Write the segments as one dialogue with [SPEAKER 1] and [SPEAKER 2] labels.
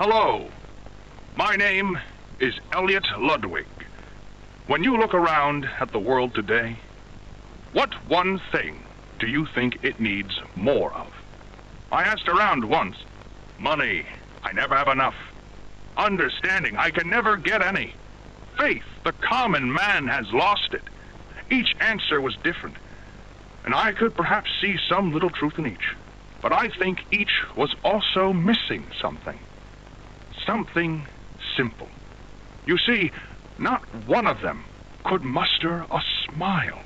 [SPEAKER 1] Hello, my name is Elliot Ludwig. When you look around at the world today, what one thing do you think it needs more of? I asked around once. Money, I never have enough. Understanding, I can never get any. Faith, the common man has lost it. Each answer was different, and I could perhaps see some little truth in each. But I think each was also missing something. Something simple. You see, not one of them could muster a smile.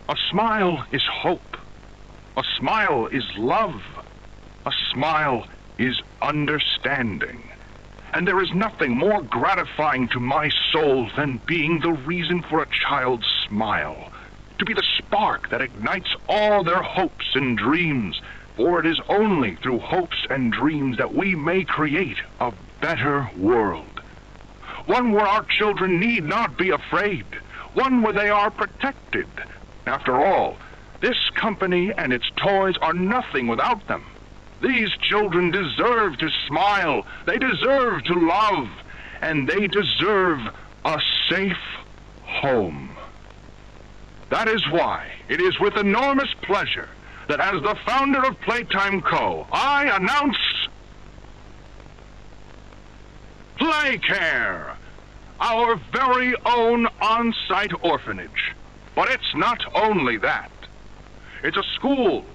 [SPEAKER 1] A smile is hope. A smile is love. A smile is understanding. And there is nothing more gratifying to my soul than being the reason for a child's smile, to be the spark that ignites all their hopes and dreams, for it is only through hopes and dreams that we may create a better world. One where our children need not be afraid, one where they are protected. After all, this company and its toys are nothing without them. These children deserve to smile, they deserve to love, and they deserve a safe home. That is why it is with enormous pleasure that as the founder of Playtime Co., I announce Playcare, our very own on-site orphanage. But it's not only that. It's a school,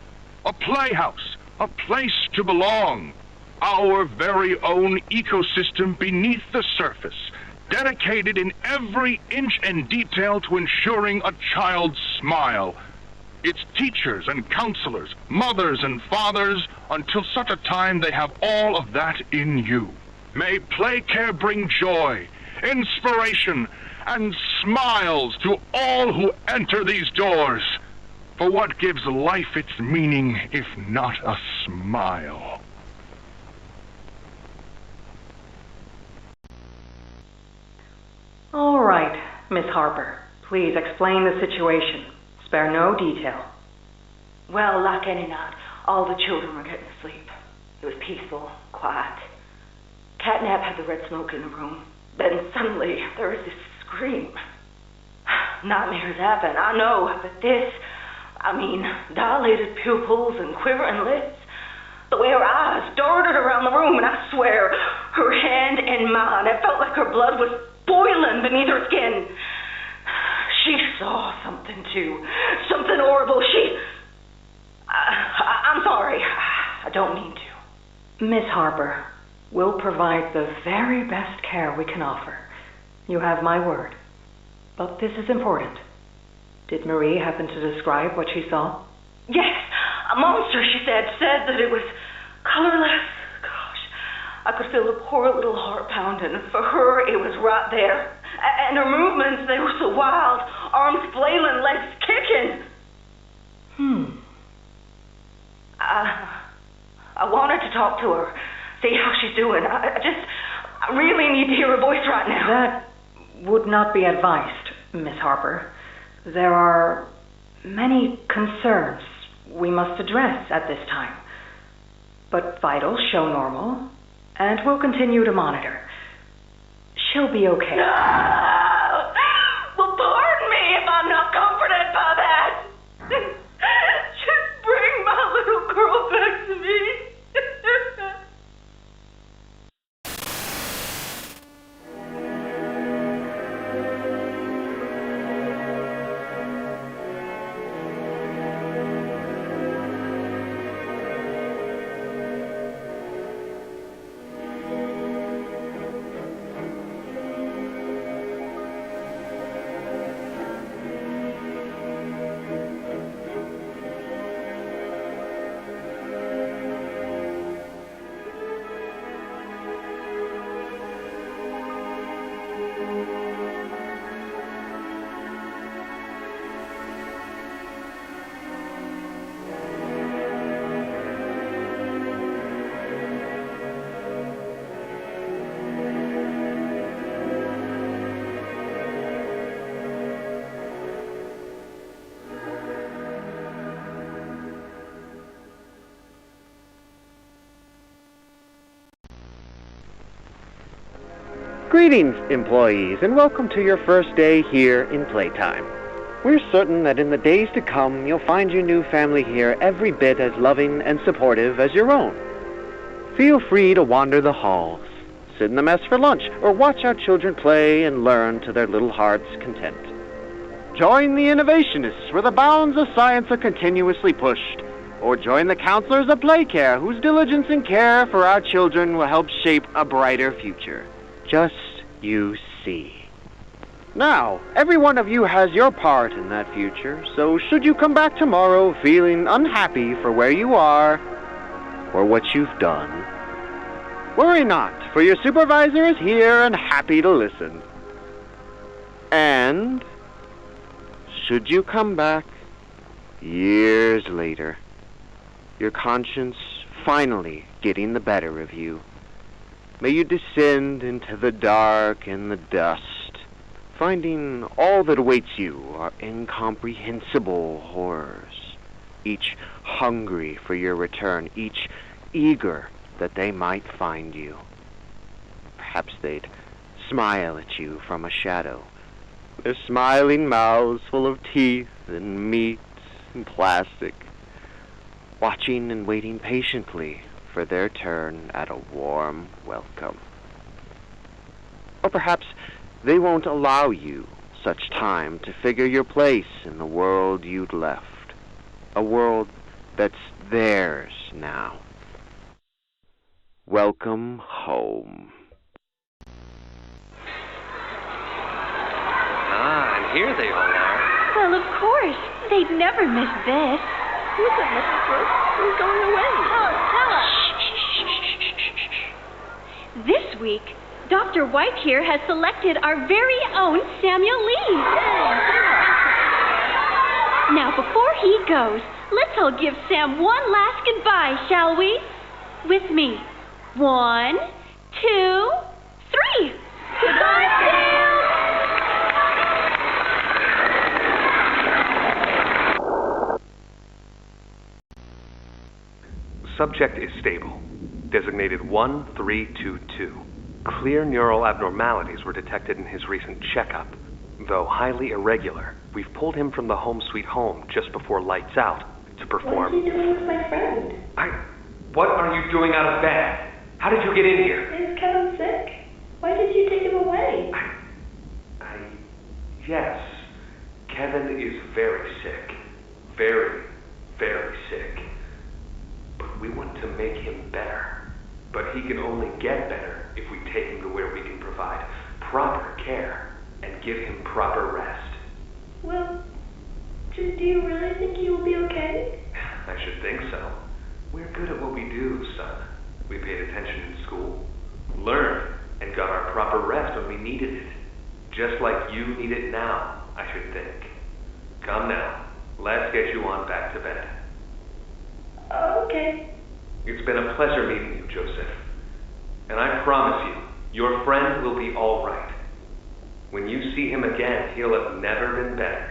[SPEAKER 1] a playhouse, a place to belong, our very own ecosystem beneath the surface, dedicated in every inch and detail to ensuring a child's smile. Its teachers and counselors, mothers and fathers, until such a time they have all of that in you. May Playcare bring joy, inspiration, and smiles to all who enter these doors. For what gives life its meaning if not a smile?
[SPEAKER 2] All right, Miss Harper. Please explain the situation. Spare no detail.
[SPEAKER 3] Well, like any night, all the children were getting asleep. It was peaceful, quiet. Catnap had the red smoke in the room. Then suddenly, there was this scream. Nightmares happen, I know, but this... dilated pupils and quivering lips. The way her eyes darted around the room, and I swear, her hand in mine, it felt like her blood was boiling beneath her skin. She saw something, too. Something horrible. I'm sorry. I don't mean to.
[SPEAKER 2] Miss Harper, we'll provide the very best care we can offer. You have my word. But this is important. Did Marie happen to describe what she saw?
[SPEAKER 3] Yes, a monster, she said that it was colorless. Gosh, I could feel the poor little heart pounding. For her, it was right there. And her movements, they were so wild. Arms flailing, legs kicking. I wanted to talk to her, see how she's doing. I really need to hear her voice right now.
[SPEAKER 2] That would not be advised, Miss Harper. There are many concerns we must address at this time. But vitals show normal, and we'll continue to monitor. She'll be okay.
[SPEAKER 3] No! Well, pardon me if I'm not comforted by that. Just bring my little girl back to me.
[SPEAKER 4] Greetings, employees, and welcome to your first day here in Playtime. We're certain that in the days to come, you'll find your new family here every bit as loving and supportive as your own. Feel free to wander the halls, sit in the mess for lunch, or watch our children play and learn to their little hearts' content. Join the innovationists where the bounds of science are continuously pushed, or join the counselors of Playcare whose diligence and care for our children will help shape a brighter future. Just you see. Now, every one of you has your part in that future, so should you come back tomorrow feeling unhappy for where you are or what you've done, worry not, for your supervisor is here and happy to listen. And should you come back years later, your conscience finally getting the better of you, may you descend into the dark and the dust, finding all that awaits you are incomprehensible horrors, each hungry for your return, each eager that they might find you. Perhaps they'd smile at you from a shadow, their smiling mouths full of teeth and meat and plastic, watching and waiting patiently for their turn at a warm welcome. Or perhaps they won't allow you such time to figure your place in the world you'd left, a world that's theirs now. Welcome home.
[SPEAKER 5] Ah, and here they all are.
[SPEAKER 6] Well, of course. They'd never miss this.
[SPEAKER 3] Listen, Mrs. Brooks, we're going away.
[SPEAKER 6] Oh, tell us. This week, Dr. White here has selected our very own Samuel Lee. Now, before he goes, let's all give Sam one last goodbye, shall we? With me. 1, 2, 3. Goodbye, Sam!
[SPEAKER 5] Subject is stable. Designated 1322. Clear neural abnormalities were detected in his recent checkup. Though highly irregular, we've pulled him from the home sweet home just before lights out to perform.
[SPEAKER 3] What is he doing with my friend?
[SPEAKER 5] What are you doing out of bed? How did you get in here?
[SPEAKER 3] Is Kevin sick? Why did you take him away?
[SPEAKER 5] Yes. Kevin is very sick. Very, very sick. But we want to make him better. But he can only get better if we take him to where we can provide proper care and give him proper rest.
[SPEAKER 3] Well, do you really think he will be okay?
[SPEAKER 5] I should think so. We're good at what we do, son. We paid attention in school, learned, and got our proper rest when we needed it. Just like you need it now, I should think. Come now, let's get you on back to bed.
[SPEAKER 3] Okay.
[SPEAKER 5] It's been a pleasure meeting you, Joseph. And I promise you, your friend will be all right. When you see him again, he'll have never been better.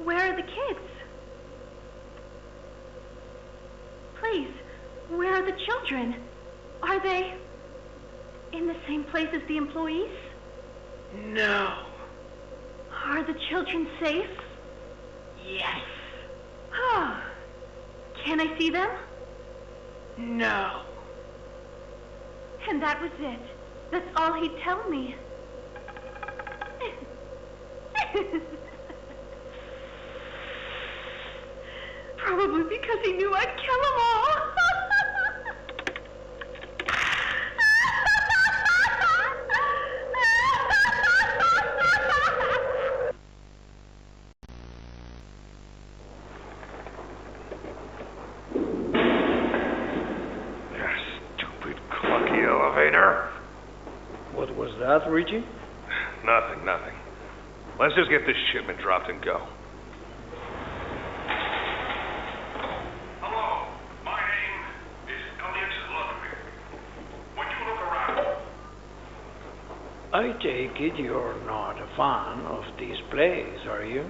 [SPEAKER 6] Where are the kids? Please, where are the children? Are they in the same place as the employees?
[SPEAKER 7] No.
[SPEAKER 6] Are the children safe?
[SPEAKER 7] Yes.
[SPEAKER 6] Oh. Can I see them?
[SPEAKER 7] No.
[SPEAKER 6] And that was it. That's all he'd tell me. Probably because he knew I'd kill them all.
[SPEAKER 1] Stupid clunky elevator.
[SPEAKER 7] What was that, Reggie?
[SPEAKER 1] Nothing. Let's just get this shipment dropped and go. Hello, my name is Elliot Ludwig. Would you look around?
[SPEAKER 7] I take it you're not a fan of these plays, are you?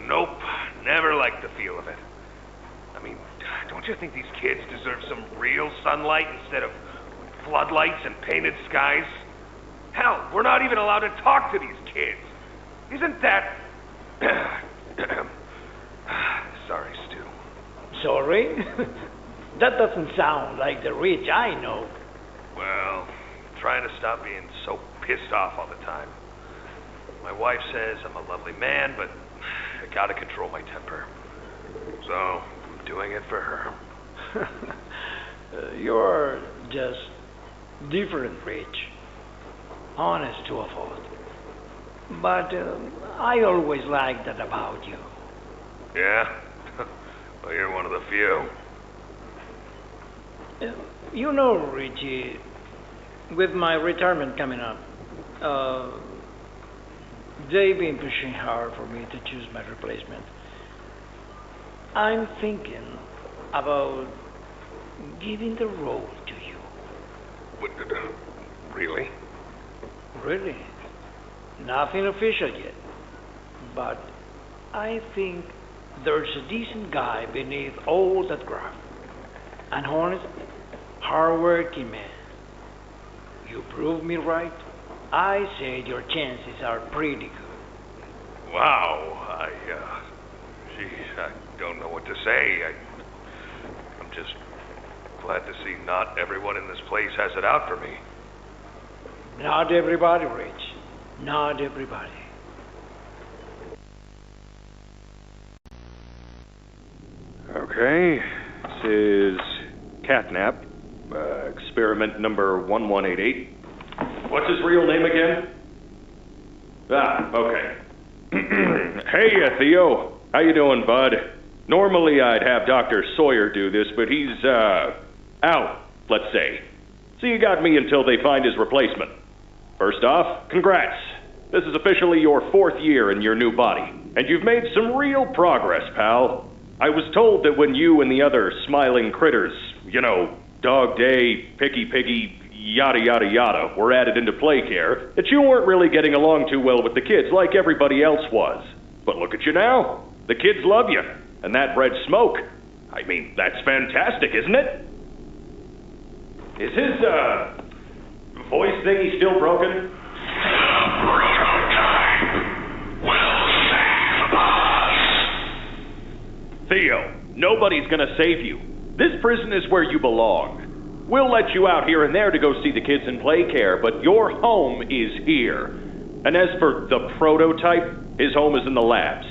[SPEAKER 1] Nope, never liked the feel of it. I mean,
[SPEAKER 5] Don't you think these kids deserve some real sunlight instead of floodlights and painted skies? Hell, we're not even allowed to talk to these kids. Isn't that... Sorry, Stu.
[SPEAKER 7] Sorry? That doesn't sound like the Rich I know.
[SPEAKER 5] Well, trying to stop being so pissed off all the time. My wife says I'm a lovely man, but I gotta control my temper. So, I'm doing it for her.
[SPEAKER 7] You're just different, Rich. Honest to a fault. But I always liked that about you.
[SPEAKER 5] Yeah? Well, you're one of the few.
[SPEAKER 7] You know, Richie, with my retirement coming up, they've been pushing hard for me to choose my replacement. I'm thinking about giving the role to you.
[SPEAKER 5] What, really?
[SPEAKER 7] Really? Nothing official yet. But I think there's a decent guy beneath all that graft. An honest, hard-working man. You prove me right. I say your chances are pretty good.
[SPEAKER 5] Wow, geez, I don't know what to say. I'm just glad to see not everyone in this place has it out for me.
[SPEAKER 7] Not everybody, Rich. Not everybody.
[SPEAKER 8] Okay, this is Catnap, experiment number 1188. What's his real name again? Ah, okay. Hey, Theo. How you doing, bud? Normally I'd have Dr. Sawyer do this, but he's, out, let's say. So you got me until they find his replacement. First off, congrats. This is officially your 4th year in your new body, and you've made some real progress, pal. I was told that when you and the other smiling critters, you know, Dog Day, Picky Piggy, yada yada yada, were added into play care, that you weren't really getting along too well with the kids like everybody else was. But look at you now. The kids love you, and that red smoke. I mean, that's fantastic, isn't it? Is his, voice thingy still broken? Theo, nobody's gonna save you. This prison is where you belong. We'll let you out here and there to go see the kids in play care, but your home is here. And as for the prototype, his home is in the labs.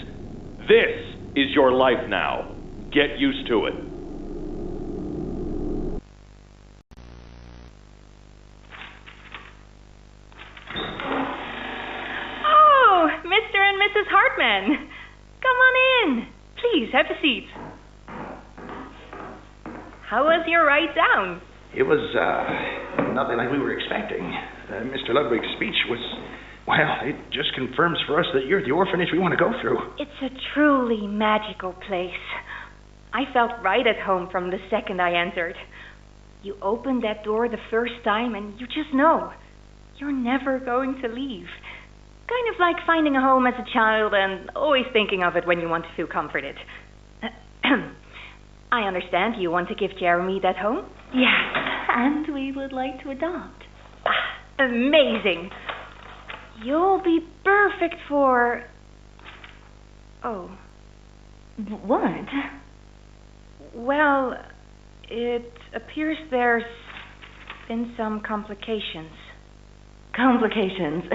[SPEAKER 8] This is your life now. Get used to it.
[SPEAKER 9] Oh, Mr. and Mrs. Hartman. Come on in. Please, have a seat. How was your ride down?
[SPEAKER 10] It was, nothing like we were expecting. Mr. Ludwig's speech was, well, it just confirms for us that you're the orphanage we want to go through.
[SPEAKER 2] It's a truly magical place. I felt right at home from the second I entered. You open that door the first time and you just know you're never going to leave. Kind of like finding a home as a child and always thinking of it when you want to feel comforted. I understand you want to give Jeremy that home?
[SPEAKER 6] Yes, and we would like to adopt.
[SPEAKER 2] Amazing. You'll be perfect for... Oh.
[SPEAKER 6] What?
[SPEAKER 2] Well, it appears there's been some complications.
[SPEAKER 3] Complications?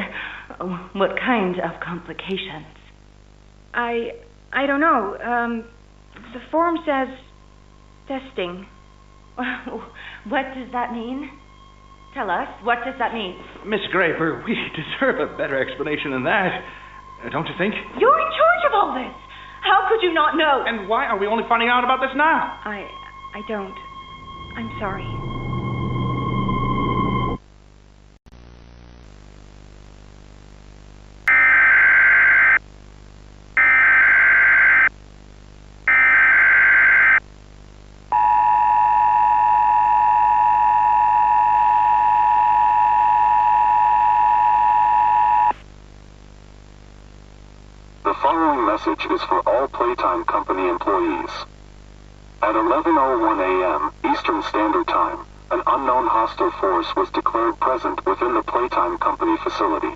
[SPEAKER 3] What kind of complications?
[SPEAKER 2] I don't know. The form says testing.
[SPEAKER 3] What does that mean? Tell us, what does that mean?
[SPEAKER 10] Miss Graper, we deserve a better explanation than that. Don't you think?
[SPEAKER 3] You're in charge of all this. How could you not know?
[SPEAKER 10] And why are we only finding out about this now?
[SPEAKER 2] I don't. I'm sorry.
[SPEAKER 11] The following message is for all Playtime Company employees. At 11:01 a.m. Eastern Standard Time, an unknown hostile force was declared present within the Playtime Company facility.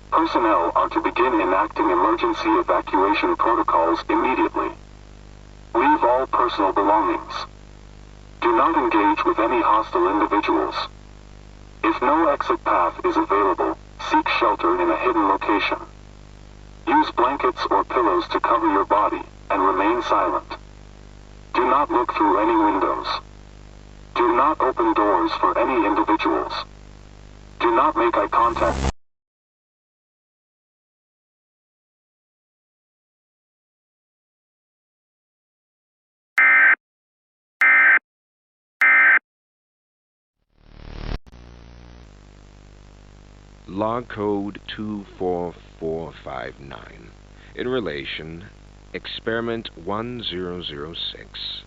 [SPEAKER 11] Personnel are to begin enacting emergency evacuation protocols immediately. Leave all personal belongings. Do not engage with any hostile individuals. If no exit path is available, seek shelter in a hidden location. Use blankets or pillows to cover your body, and remain silent. Do not look through any windows. Do not open doors for any individuals. Do not make eye contact.
[SPEAKER 12] Log code 24459. In relation, experiment 1006.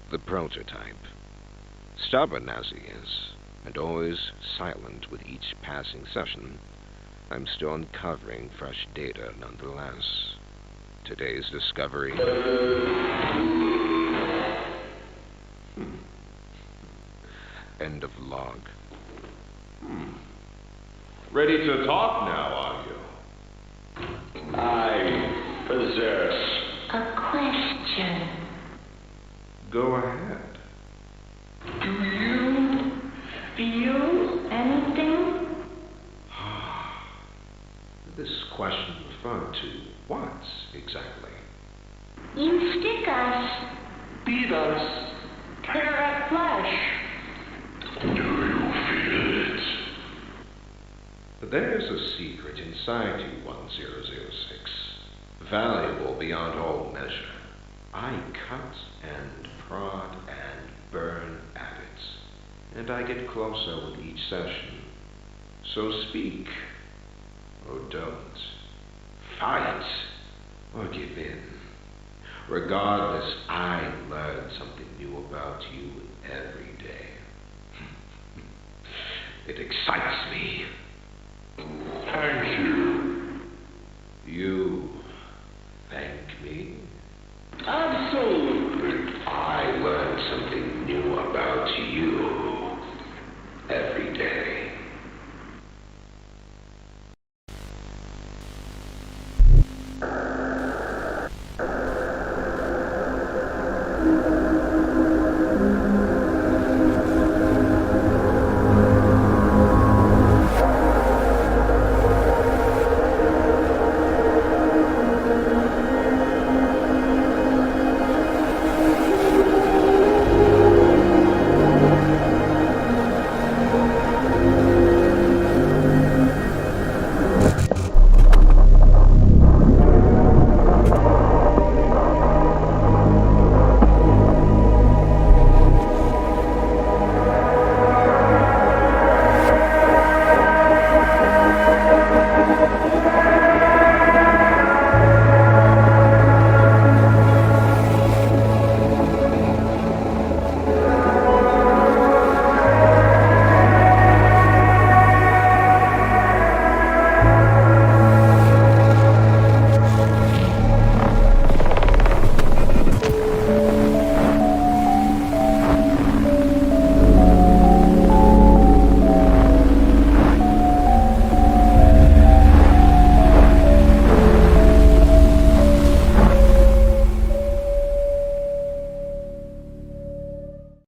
[SPEAKER 12] The prototype. Stubborn as he is, and always silent with each passing session, I'm still uncovering fresh data nonetheless. Today's discovery. End of log.
[SPEAKER 8] Ready to talk now, are you? I possess
[SPEAKER 6] A question.
[SPEAKER 8] Go ahead.
[SPEAKER 6] Do you feel anything?
[SPEAKER 12] This question referred to what exactly?
[SPEAKER 6] You stick us, beat us, tear at flesh.
[SPEAKER 8] Do you feel it?
[SPEAKER 12] There's a secret inside you, 1006. Valuable beyond all measure. I cut and prod and burn at it, and I get closer with each session. So speak, or don't. Fight, or give in. Regardless, I learn something new about you every day. It excites me.
[SPEAKER 8] Are